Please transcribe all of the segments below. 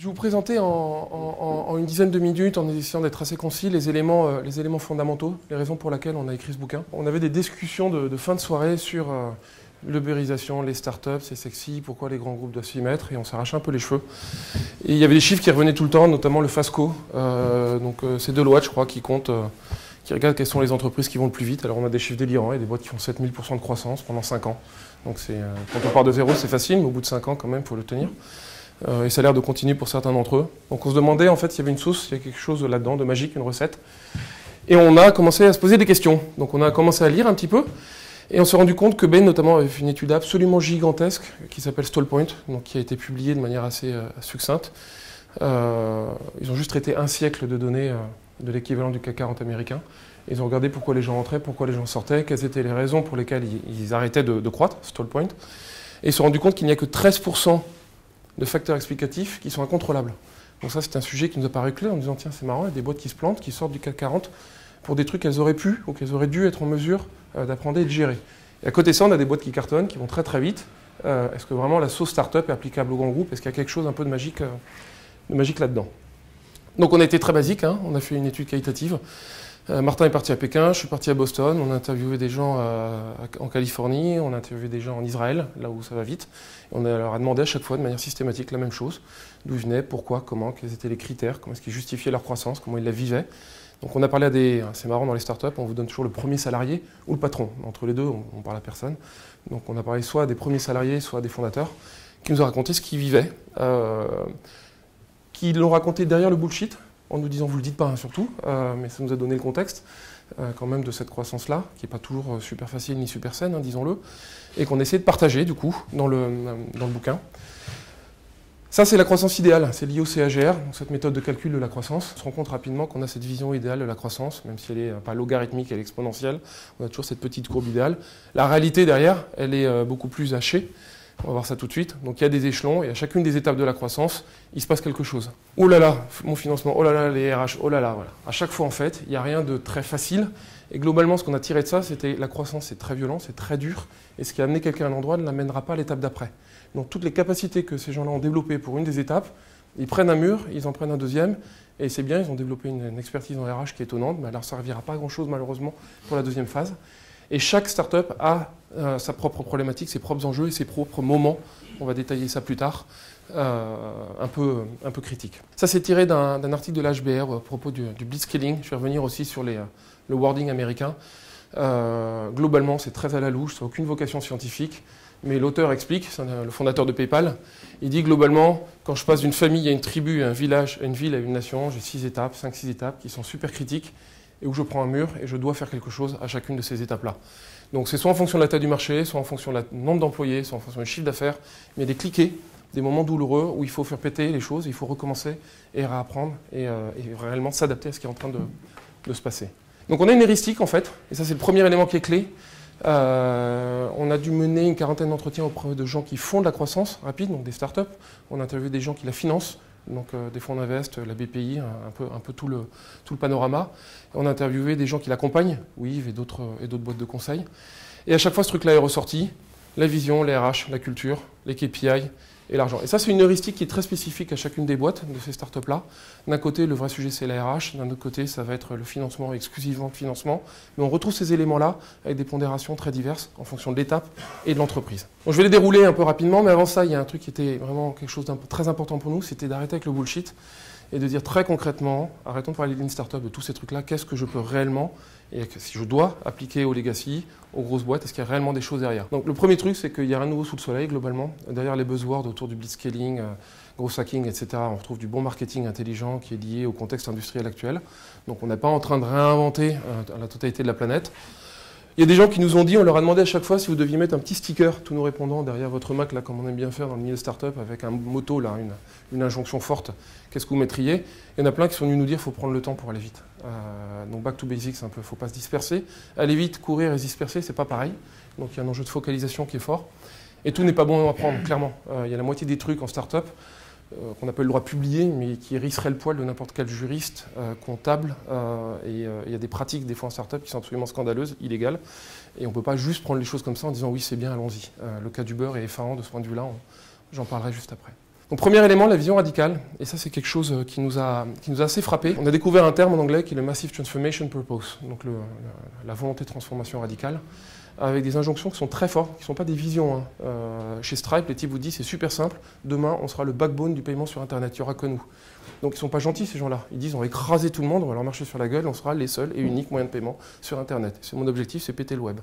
vais vous présenter en une dizaine de minutes, en essayant d'être assez concis, les éléments fondamentaux, les raisons pour lesquelles on a écrit ce bouquin. On avait des discussions de fin de soirée sur l'ubérisation, les startups, c'est sexy, pourquoi les grands groupes doivent s'y mettre, et on s'arrachait un peu les cheveux. Et il y avait des chiffres qui revenaient tout le temps, notamment le FASCO, c'est Deloitte, je crois, qui compte, qui regarde quelles sont les entreprises qui vont le plus vite. Alors on a des chiffres délirants, il y a des boîtes qui font 7000% de croissance pendant 5 ans. Donc quand on part de zéro, c'est facile, mais au bout de 5 ans, quand même, il faut le tenir. Et ça a l'air de continuer pour certains d'entre eux. Donc on se demandait en fait s'il y avait une sauce, s'il y a quelque chose là-dedans de magique, une recette. Et on a commencé à se poser des questions. Donc on a commencé à lire un petit peu. Et on s'est rendu compte que Bain notamment avait fait une étude absolument gigantesque qui s'appelle Stallpoint, donc qui a été publiée de manière assez succincte. Ils ont juste traité un siècle de données de l'équivalent du CAC 40 américain. Ils ont regardé pourquoi les gens entraient, pourquoi les gens sortaient, quelles étaient les raisons pour lesquelles ils arrêtaient de croître, Stallpoint. Et ils se sont rendus compte qu'il n'y a que 13% de facteurs explicatifs qui sont incontrôlables. Donc ça, c'est un sujet qui nous a paru clé en disant, tiens, c'est marrant, il y a des boîtes qui se plantent, qui sortent du CAC 40 pour des trucs qu'elles auraient pu ou qu'elles auraient dû être en mesure d'apprendre et de gérer. Et à côté de ça, on a des boîtes qui cartonnent, qui vont très très vite. Est-ce que vraiment la sauce start-up est applicable au grand groupe? Est-ce qu'il y a quelque chose un peu de magique là-dedans? Donc on a été très basique, hein, on a fait une étude qualitative. Martin est parti à Pékin, je suis parti à Boston, on a interviewé des gens en Californie, on a interviewé des gens en Israël, là où ça va vite. On leur a demandé à chaque fois de manière systématique la même chose, d'où ils venaient, pourquoi, comment, quels étaient les critères, comment est-ce qu'ils justifiaient leur croissance, comment ils la vivaient. Donc on a parlé à des... C'est marrant dans les startups, on vous donne toujours le premier salarié ou le patron. Entre les deux, on parle à personne. Donc on a parlé soit des premiers salariés, soit des fondateurs, qui nous ont raconté ce qu'ils vivaient, qui l'ont raconté derrière le bullshit, en nous disant, vous ne le dites pas, hein, surtout, mais ça nous a donné le contexte quand même de cette croissance-là, qui n'est pas toujours super facile ni super saine, hein, disons-le, et qu'on essaie de partager, du coup, dans le bouquin. Ça, c'est la croissance idéale, c'est lié au CAGR, donc cette méthode de calcul de la croissance. On se rend compte rapidement qu'on a cette vision idéale de la croissance, même si elle n'est pas logarithmique, elle est exponentielle, on a toujours cette petite courbe idéale. La réalité derrière, elle est beaucoup plus hachée. On va voir ça tout de suite. Donc il y a des échelons et à chacune des étapes de la croissance, il se passe quelque chose. Oh là là, mon financement, oh là là, les RH, oh là là, voilà. À chaque fois en fait, il n'y a rien de très facile. Et globalement, ce qu'on a tiré de ça, c'était la croissance, c'est très violent, c'est très dur. Et ce qui a amené quelqu'un à un endroit ne l'amènera pas à l'étape d'après. Donc toutes les capacités que ces gens-là ont développées pour une des étapes, ils prennent un mur, ils en prennent un deuxième. Et c'est bien, ils ont développé une expertise en RH qui est étonnante, mais elle ne leur servira pas à grand-chose malheureusement pour la deuxième phase. Et chaque start-up a sa propre problématique, ses propres enjeux et ses propres moments. On va détailler ça plus tard, un peu critique. Ça, c'est tiré d'un article de l'HBR à propos du blitzscaling. Je vais revenir aussi sur le wording américain. Globalement, c'est très à la louche, ça n'a aucune vocation scientifique. Mais l'auteur explique, c'est le fondateur de PayPal, il dit globalement, quand je passe d'une famille à une tribu, à un village, à une ville, à une nation, j'ai 6 étapes, 5-6 étapes qui sont super critiques, et où je prends un mur et je dois faire quelque chose à chacune de ces étapes-là. Donc c'est soit en fonction de la taille du marché, soit en fonction du nombre d'employés, soit en fonction du chiffre d'affaires, mais des cliquets, des moments douloureux où il faut faire péter les choses, il faut recommencer et réapprendre et réellement s'adapter à ce qui est en train de se passer. Donc on a une heuristique en fait, et ça c'est le premier élément qui est clé. On a dû mener une quarantaine d'entretiens auprès de gens qui font de la croissance rapide, donc des startups. On a interviewé des gens qui la financent, donc des fonds d'invest, la BPI, un peu tout le panorama. On a interviewé des gens qui l'accompagnent, WIV et d'autres boîtes de conseil. Et à chaque fois, ce truc-là est ressorti, la vision, les RH, la culture, les KPI et l'argent. Et ça, c'est une heuristique qui est très spécifique à chacune des boîtes de ces startups-là. D'un côté, le vrai sujet, c'est la RH. D'un autre côté, ça va être le financement, exclusivement le financement. Mais on retrouve ces éléments-là avec des pondérations très diverses en fonction de l'étape et de l'entreprise. Bon, je vais les dérouler un peu rapidement, mais avant ça, il y a un truc qui était vraiment quelque chose de très important pour nous, c'était d'arrêter avec le bullshit et de dire très concrètement, arrêtons de parler de lean startup, de tous ces trucs-là, qu'est-ce que je peux réellement, et si je dois appliquer aux legacy, aux grosses boîtes, est-ce qu'il y a réellement des choses derrière? Donc le premier truc, c'est qu'il y a rien de nouveau sous le soleil, globalement. Derrière les buzzwords autour du blitzscaling, growth hacking, etc., on retrouve du bon marketing intelligent qui est lié au contexte industriel actuel. Donc on n'est pas en train de réinventer la totalité de la planète. Il y a des gens qui nous ont dit, on leur a demandé à chaque fois si vous deviez mettre un petit sticker, tous nos répondants, derrière votre Mac, là, comme on aime bien faire dans le milieu startup, avec un motto, là, une injonction forte, qu'est-ce que vous mettriez? Il y en a plein qui sont venus nous dire qu'il faut prendre le temps pour aller vite. Donc back to basics, un peu, il ne faut pas se disperser. Aller vite, courir et se disperser, c'est pas pareil. Donc il y a un enjeu de focalisation qui est fort. Et tout n'est pas bon à prendre, clairement. Il y a la moitié des trucs en startup qu'on appelle le droit publié, mais qui hérisserait le poil de n'importe quel juriste, comptable. Et il y a des pratiques, des fois en startup, qui sont absolument scandaleuses, illégales. Et on ne peut pas juste prendre les choses comme ça en disant oui, c'est bien, allons-y. Le cas d'Uber est effarant de ce point de vue-là, j'en parlerai juste après. Donc premier élément, la vision radicale, et ça c'est quelque chose qui nous a assez frappé. On a découvert un terme en anglais qui est le Massive Transformation Purpose, donc la volonté de transformation radicale, avec des injonctions qui sont très fortes, qui ne sont pas des visions. Chez Stripe, les types vous disent c'est super simple, demain on sera le backbone du paiement sur Internet, il n'y aura que nous. Donc ils ne sont pas gentils ces gens-là, ils disent on va écraser tout le monde, on va leur marcher sur la gueule, on sera les seuls et uniques moyens de paiement sur Internet. C'est mon objectif, c'est péter le web.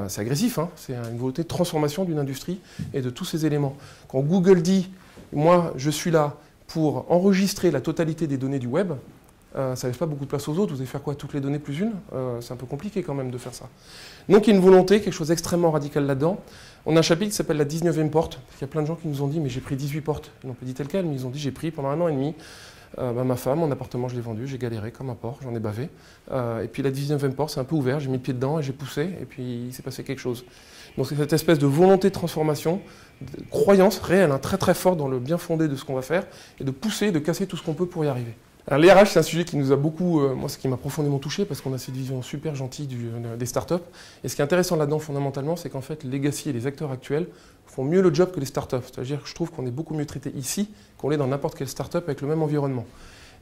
C'est agressif, c'est une volonté de transformation d'une industrie et de tous ces éléments. Quand Google dit moi, je suis là pour enregistrer la totalité des données du web, ça ne laisse pas beaucoup de place aux autres. Vous allez faire quoi? Toutes les données plus une? C'est un peu compliqué quand même de faire ça. Donc il y a une volonté, quelque chose d'extrêmement radical là-dedans. On a un chapitre qui s'appelle la 19e porte. Il y a plein de gens qui nous ont dit mais j'ai pris 18 portes. Ils n'ont pas dit tel quel, mais ils ont dit j'ai pris pendant 1 an et demi. Ma femme, mon appartement, je l'ai vendu, j'ai galéré comme un porc, j'en ai bavé. Et puis la 19e porte, c'est un peu ouvert, j'ai mis le pied dedans et j'ai poussé, et puis il s'est passé quelque chose. Donc c'est cette espèce de volonté de transformation, de croyance réelle, très très forte dans le bien fondé de ce qu'on va faire, et de pousser, de casser tout ce qu'on peut pour y arriver. Alors les RH, c'est un sujet qui nous a beaucoup, moi ce qui m'a profondément touché, parce qu'on a cette vision super gentille des startups. Et ce qui est intéressant là-dedans fondamentalement, c'est qu'en fait les legacy et les acteurs actuels font mieux le job que les startups. C'est-à-dire que je trouve qu'on est beaucoup mieux traité ici qu'on l'est dans n'importe quelle startup avec le même environnement.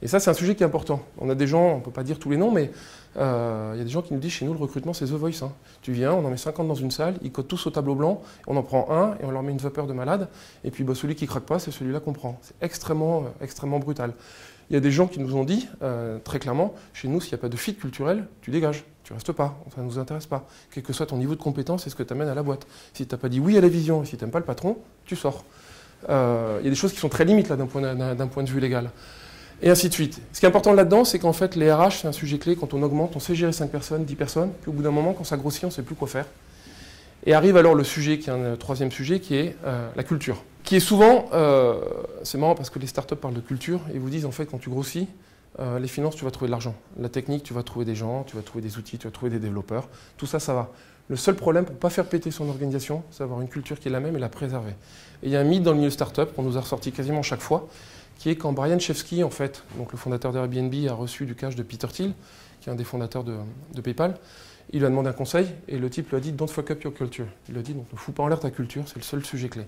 Et ça, c'est un sujet qui est important. On a des gens, on ne peut pas dire tous les noms, mais il y a des gens qui nous disent chez nous, le recrutement, c'est The Voice. Tu viens, on en met 50 dans une salle, ils codent tous au tableau blanc, on en prend un et on leur met une vapeur de malade. Et puis celui qui ne craque pas, c'est celui-là qu'on prend. C'est extrêmement brutal. Il y a des gens qui nous ont dit, très clairement, chez nous, s'il n'y a pas de fit culturel, tu dégages, tu restes pas, ça ne nous intéresse pas. Quel que soit ton niveau de compétence et ce que tu amènes à la boîte. Si tu n'as pas dit oui à la vision et si tu n'aimes pas le patron, tu sors. Il y a des choses qui sont très limites là d'un point de vue légal. Et ainsi de suite. Ce qui est important là-dedans, c'est qu'en fait, les RH, c'est un sujet clé. Quand on augmente, on sait gérer 5 personnes, 10 personnes, puis au bout d'un moment, quand ça grossit, on ne sait plus quoi faire. Et arrive alors le sujet, qui est un troisième sujet, qui est la culture. Qui est souvent, c'est marrant parce que les startups parlent de culture et vous disent, en fait, quand tu grossis, les finances, tu vas trouver de l'argent. La technique, tu vas trouver des gens, tu vas trouver des outils, tu vas trouver des développeurs. Tout ça, ça va. Le seul problème pour ne pas faire péter son organisation, c'est d'avoir une culture qui est la même et la préserver. Et il y a un mythe dans le milieu startup qu'on nous a ressorti quasiment chaque fois, qui est quand Brian Chesky, en fait, donc le fondateur d'Airbnb, a reçu du cash de Peter Thiel, qui est un des fondateurs de PayPal. Il lui a demandé un conseil et le type lui a dit « Don't fuck up your culture ». Il lui a dit « Donc ne fous pas en l'air ta culture, c'est le seul sujet clé ».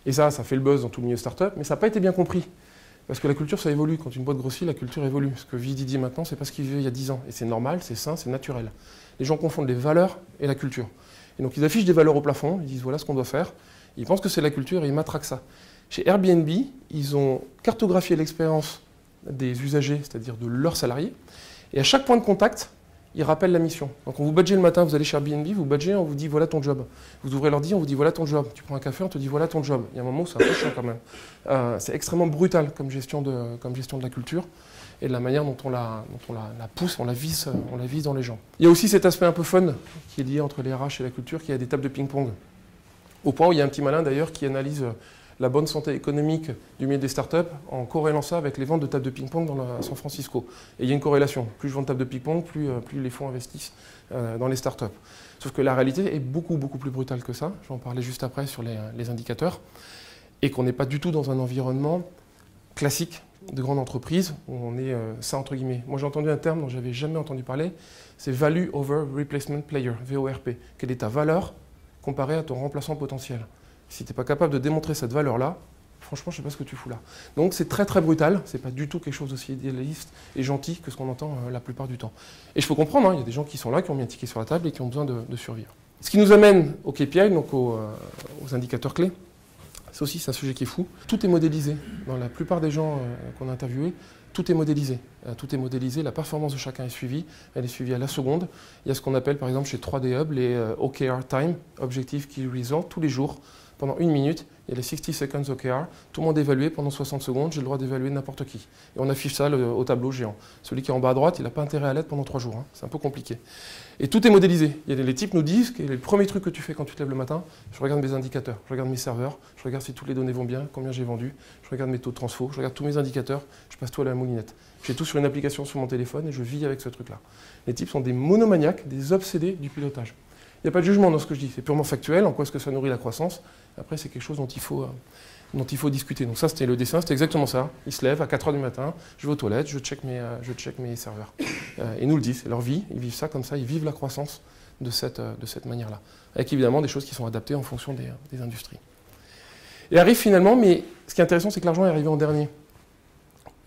Et ça fait le buzz dans tout le milieu startup, mais ça n'a pas été bien compris. Parce que la culture, ça évolue. Quand une boîte grossit, la culture évolue. Ce que vit Didier maintenant, c'est pas ce qu'il vivait il y a 10 ans. Et c'est normal, c'est sain, c'est naturel. Les gens confondent les valeurs et la culture. Et donc ils affichent des valeurs au plafond, ils disent voilà ce qu'on doit faire. Ils pensent que c'est la culture et ils matraquent ça. Chez Airbnb, ils ont cartographié l'expérience des usagers, c'est-à-dire de leurs salariés. Et à chaque point de contact, ils rappellent la mission. Donc quand vous badgez le matin, vous allez chez Airbnb, vous badgez, on vous dit voilà ton job. Vous ouvrez l'ordi, on vous dit voilà ton job. Tu prends un café, on te dit voilà ton job. Il y a un moment où c'est un peu chiant quand même. C'est extrêmement brutal comme gestion de la culture et de la manière dont on la pousse, on la vise dans les gens. Il y a aussi cet aspect un peu fun qui est lié entre les RH et la culture, qui est des tables de ping-pong. Au point où il y a un petit malin d'ailleurs qui analyse la bonne santé économique du milieu des startups en corrélant ça avec les ventes de tables de ping-pong à San Francisco. Et il y a une corrélation. Plus je vends de tables de ping-pong, plus les fonds investissent dans les startups. Sauf que la réalité est beaucoup plus brutale que ça. Je vais en parler juste après sur les indicateurs. Et qu'on n'est pas du tout dans un environnement classique de grande entreprise où on est ça entre guillemets. Moi j'ai entendu un terme dont j'avais jamais entendu parler, c'est Value over Replacement Player, VORP. Quelle est ta valeur comparée à ton remplaçant potentiel? Si tu n'es pas capable de démontrer cette valeur-là, franchement, je ne sais pas ce que tu fous là. Donc c'est très brutal, ce n'est pas du tout quelque chose d'aussi idéaliste et gentil que ce qu'on entend la plupart du temps. Et je peux comprendre, il y a des gens qui sont là, qui ont mis un ticket sur la table et qui ont besoin de survivre. Ce qui nous amène au KPI, donc aux indicateurs clés, c'est aussi un sujet qui est fou. Tout est modélisé. Dans la plupart des gens qu'on a interviewés, tout est modélisé. Tout est modélisé, la performance de chacun est suivie, elle est suivie à la seconde. Il y a ce qu'on appelle par exemple chez 3D Hub les OKR Time, Objective Key Result, tous les jours. Pendant 1 minute, il y a les 60 seconds OKR, tout le monde est évalué pendant 60 secondes, j'ai le droit d'évaluer n'importe qui. Et on affiche ça au tableau géant. Celui qui est en bas à droite, il n'a pas intérêt à l'être pendant 3 jours, c'est un peu compliqué. Et tout est modélisé. Les types nous disent que le premier truc que tu fais quand tu te lèves le matin, je regarde mes indicateurs, je regarde mes serveurs, je regarde si toutes les données vont bien, combien j'ai vendu, je regarde mes taux de transfo, je regarde tous mes indicateurs, je passe tout à la moulinette. J'ai tout sur une application sur mon téléphone et je vis avec ce truc-là. Les types sont des monomaniaques, des obsédés du pilotage. Il n'y a pas de jugement dans ce que je dis, c'est purement factuel, en quoi est-ce que ça nourrit la croissance. Après, c'est quelque chose dont il faut discuter. Donc ça, c'était le dessin, c'était exactement ça. Ils se lèvent à 4 h du matin, je vais aux toilettes, je check mes serveurs. Ils nous le disent, c'est leur vie, ils vivent ça comme ça, ils vivent la croissance de cette manière-là. Avec évidemment des choses qui sont adaptées en fonction des industries. Et arrive finalement, mais ce qui est intéressant, c'est que l'argent est arrivé en dernier.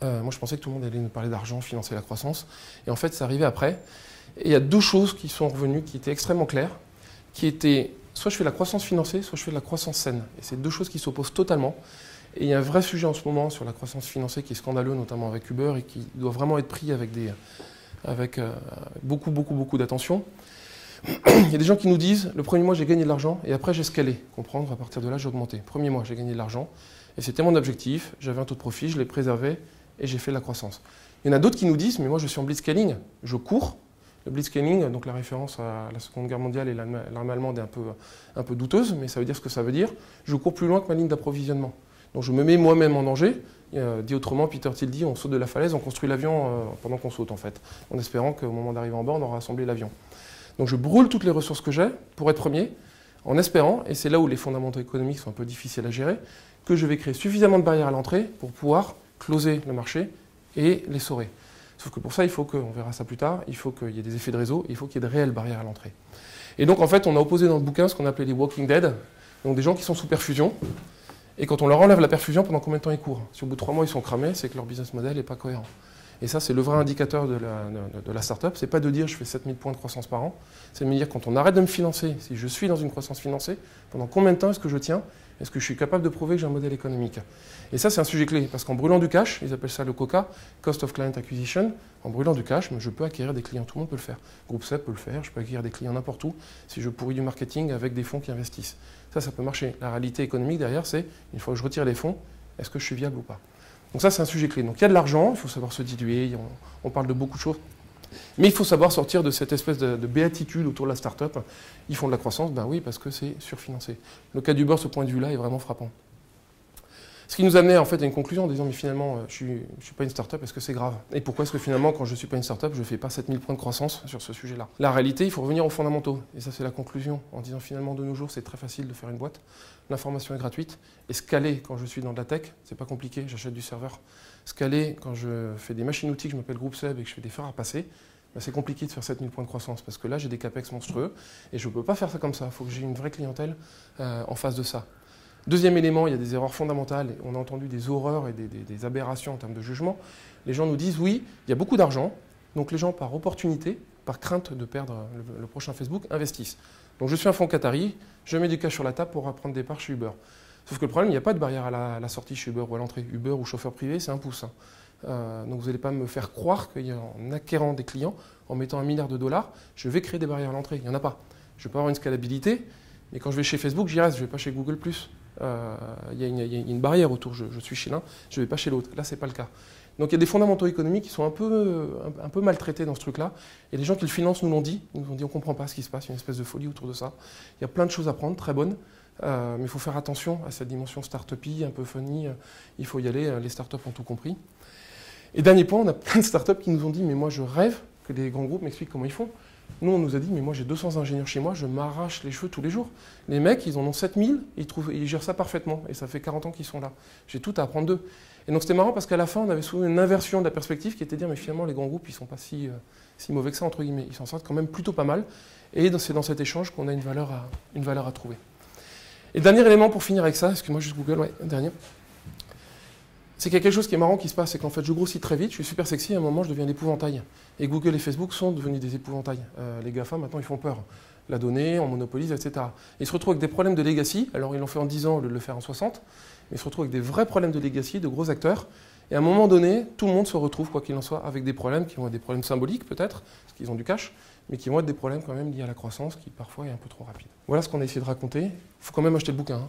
Moi, je pensais que tout le monde allait nous parler d'argent, financer la croissance. Et en fait, c'est arrivé après. Et il y a deux choses qui sont revenues, qui étaient extrêmement claires, qui étaient soit je fais de la croissance financée, soit je fais de la croissance saine. Et c'est deux choses qui s'opposent totalement. Et il y a un vrai sujet en ce moment sur la croissance financée qui est scandaleux, notamment avec Uber, et qui doit vraiment être pris avec beaucoup d'attention. Il y a des gens qui nous disent, le premier mois j'ai gagné de l'argent, et après j'ai scalé. Comprendre, à partir de là j'ai augmenté. Premier mois j'ai gagné de l'argent, et c'était mon objectif, j'avais un taux de profit, je l'ai préservé, et j'ai fait de la croissance. Il y en a d'autres qui nous disent, mais moi je suis en blitzscaling, je cours. Le blitzscaling, donc la référence à la Seconde Guerre mondiale et l'armée allemande est un peu douteuse, mais ça veut dire ce que ça veut dire. Je cours plus loin que ma ligne d'approvisionnement. Donc je me mets moi-même en danger. Dit autrement, Peter Thiel dit, on saute de la falaise, on construit l'avion pendant qu'on saute en fait, en espérant qu'au moment d'arriver en bord, on aura assemblé l'avion. Donc je brûle toutes les ressources que j'ai pour être premier, en espérant, et c'est là où les fondamentaux économiques sont un peu difficiles à gérer, que je vais créer suffisamment de barrières à l'entrée pour pouvoir closer le marché et l'essorer. Sauf que pour ça, il faut on verra ça plus tard, il faut qu'il y ait des effets de réseau, il faut qu'il y ait de réelles barrières à l'entrée. Et donc en fait, on a opposé dans le bouquin ce qu'on appelait les Walking Dead, donc des gens qui sont sous perfusion, et quand on leur enlève la perfusion, pendant combien de temps ils courent? Si au bout de 3 mois ils sont cramés, c'est que leur business model n'est pas cohérent. Et ça, c'est le vrai indicateur de la startup, c'est pas de dire je fais 7000 points de croissance par an, c'est de me dire quand on arrête de me financer, si je suis dans une croissance financée, pendant combien de temps est-ce que je tiens? Est-ce que je suis capable de prouver que j'ai un modèle économique? Et ça, c'est un sujet clé, parce qu'en brûlant du cash, ils appellent ça le COCA, Cost of Client Acquisition, en brûlant du cash, je peux acquérir des clients, tout le monde peut le faire. Groupe SEB peut le faire, je peux acquérir des clients n'importe où, si je pourris du marketing avec des fonds qui investissent. Ça peut marcher. La réalité économique derrière, c'est, une fois que je retire les fonds, est-ce que je suis viable ou pas? Donc ça, c'est un sujet clé. Donc il y a de l'argent, il faut savoir se diluer, on parle de beaucoup de choses. Mais il faut savoir sortir de cette espèce de béatitude autour de la start-up. Ils font de la croissance, ben oui, parce que c'est surfinancé. Le cas d'Uber, ce point de vue-là, est vraiment frappant. Ce qui nous amenait en fait à une conclusion en disant, mais finalement, je ne suis pas une start-up, est-ce que c'est grave? Et pourquoi est-ce que finalement, quand je ne suis pas une start-up, je ne fais pas 7000 points de croissance sur ce sujet-là? La réalité, il faut revenir aux fondamentaux. Et ça, c'est la conclusion, en disant finalement, de nos jours, c'est très facile de faire une boîte. L'information est gratuite. Et scaler, quand je suis dans de la tech, c'est pas compliqué, j'achète du serveur. Scaler, quand je fais des machines-outils que je m'appelle Groupe SEB et que je fais des fers à passer, ben c'est compliqué de faire 7000 points de croissance parce que là, j'ai des capex monstrueux et je ne peux pas faire ça comme ça. Il faut que j'ai une vraie clientèle en face de ça. Deuxième élément, il y a des erreurs fondamentales. On a entendu des horreurs et des aberrations en termes de jugement. Les gens nous disent, oui, il y a beaucoup d'argent, donc les gens, par opportunité, par crainte de perdre le prochain Facebook, investissent. Donc je suis un fonds Qatari, je mets du cash sur la table pour prendre des parts chez Uber. Sauf que le problème, il n'y a pas de barrière à la sortie chez Uber ou à l'entrée. Uber ou chauffeur privé, c'est un pouce. Donc vous n'allez pas me faire croire qu'en acquérant des clients, en mettant $1 milliard, je vais créer des barrières à l'entrée. Il n'y en a pas. Je peux avoir une scalabilité, mais quand je vais chez Facebook, j'y reste, je ne vais pas chez Google+. Il y a une barrière autour, je suis chez l'un, je ne vais pas chez l'autre. Là, ce n'est pas le cas. Donc il y a des fondamentaux économiques qui sont un peu maltraités dans ce truc-là. Et les gens qui le financent nous l'ont dit, on ne comprend pas ce qui se passe, il y a une espèce de folie autour de ça. Il y a plein de choses à prendre, très bonnes, mais il faut faire attention à cette dimension start-upy, un peu funny, il faut y aller, les startups ont tout compris. Et dernier point, on a plein de startups qui nous ont dit, mais moi je rêve que les grands groupes m'expliquent comment ils font. Nous, on nous a dit, mais moi j'ai 200 ingénieurs chez moi, je m'arrache les cheveux tous les jours. Les mecs, ils en ont 7000, ils gèrent ça parfaitement, et ça fait 40 ans qu'ils sont là. J'ai tout à apprendre d'eux. Et donc c'était marrant parce qu'à la fin, on avait souvent une inversion de la perspective qui était de dire, mais finalement, les grands groupes, ils ne sont pas si mauvais que ça, entre guillemets. Ils s'en sortent quand même plutôt pas mal. Et c'est dans cet échange qu'on a une valeur à trouver. Et dernier élément pour finir avec ça, excuse-moi, juste Google, ouais, un dernier. C'est qu'il y a quelque chose qui est marrant qui se passe, c'est qu'en fait, je grossis très vite, je suis super sexy, et à un moment, je deviens l'épouvantail. Et Google et Facebook sont devenus des épouvantails. Les GAFA, maintenant, ils font peur. La donnée, on monopolise, etc. Ils se retrouvent avec des problèmes de legacy. Alors, ils l'ont fait en 10 ans au lieu de le faire en 60. Mais ils se retrouvent avec des vrais problèmes de legacy, de gros acteurs. Et à un moment donné, tout le monde se retrouve, quoi qu'il en soit, avec des problèmes qui vont être des problèmes symboliques, peut-être, parce qu'ils ont du cash, mais qui vont être des problèmes quand même liés à la croissance, qui parfois est un peu trop rapide. Voilà ce qu'on a essayé de raconter. Il faut quand même acheter le bouquin.